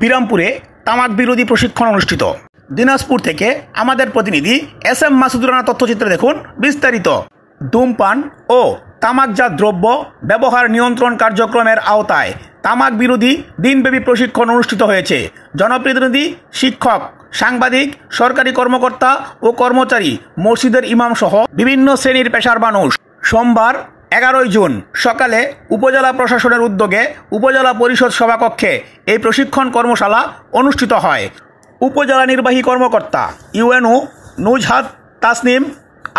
বিরামপুরে তামাক বিরোধী প্রশিক্ষণ অনুষ্ঠিত। দিনাজপুর থেকে আমাদের প্রতিনিধি SM মাসুদুর রানা তথ্যচিত্রে দেখুন বিস্তারিত। ধূমপান ও তামাকজাত দ্রব্য ব্যবহার নিয়ন্ত্রণ কার্যক্রমের আওতায় তামাক বিরোধী দিনব্যাপী প্রশিক্ষণ অনুষ্ঠিত হয়েছে। জনপ্রতিনিধি, শিক্ষক, সাংবাদিক, সরকারি কর্মকর্তা ও কর্মচারী, মসজিদের ইমাম সহ বিভিন্ন শ্রেণীর পেশার মানুষ সোমবার 11 জুন সকালে উপজেলা প্রশাসনের উদ্যোগে উপজেলা পরিষদ সভাকক্ষে এই প্রশিক্ষণ কর্মশালা অনুষ্ঠিত হয়। উপজেলা নির্বাহী কর্মকর্তা ইউএনও নুজহাত তাসনিম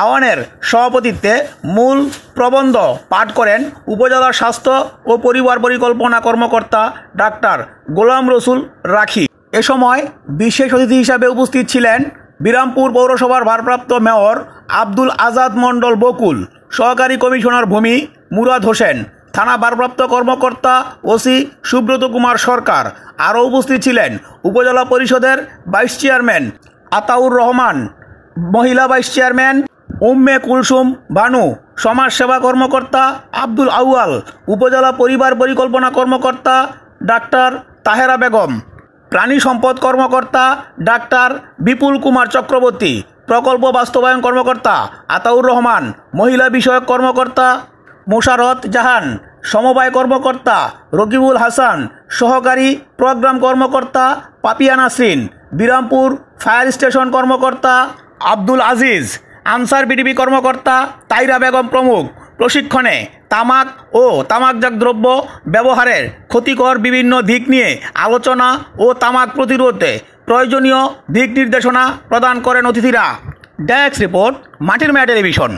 আওয়ানের সভাপতিত্বে মূল প্রবন্ধ পাঠ করেন উপজেলা স্বাস্থ্য ও পরিবার পরিকল্পনা কর্মকর্তা ডাক্তার গোলাম রসুল রাখি। এ সময় বিশেষ অতিথি হিসাবে উপস্থিত ছিলেন বিরামপুর পৌরসভার ভারপ্রাপ্ত মেয়র আব্দুল আজাদ মণ্ডল বকুল, সহকারী কমিশনার ভূমি মুরাদ হোসেন, থানা ভারপ্রাপ্ত কর্মকর্তা ওসি সুব্রত কুমার সরকার। আরও উপস্থিত ছিলেন উপজেলা পরিষদের ভাইস চেয়ারম্যান আতাউর রহমান, মহিলা ভাইস চেয়ারম্যান উম্মে কুলসুম বানু, সমাজসেবা কর্মকর্তা আব্দুল আউয়াল, উপজেলা পরিবার পরিকল্পনা কর্মকর্তা ডাক্তার তাহেরা বেগম, প্রাণী সম্পদ কর্মকর্তা ডাক্তার বিপুল কুমার চক্রবর্তী, প্রকল্প বাস্তবায়ন কর্মকর্তা আতাউর রহমান, মহিলা বিষয়ক কর্মকর্তা মোশারত জাহান, সমবায় কর্মকর্তা রকিবুল হাসান, সহকারী প্রোগ্রাম কর্মকর্তা পাপিয়া নাসরিন, বিরামপুর ফায়ার স্টেশন কর্মকর্তা আব্দুল আজিজ, আনসার বিডিবি কর্মকর্তা তাইরা বেগম প্রমুখ। প্রশিক্ষণে তামাক ও তামাকজাত দ্রব্য ব্যবহারের ক্ষতিকর বিভিন্ন দিক নিয়ে আলোচনা ও তামাক প্রতিরোধে প্রয়োজনীয় দিক নির্দেশনা প্রদান করেন অতিথিরা। ডেস্ক রিপোর্ট, মাটির মেয়া টেলিভিশন।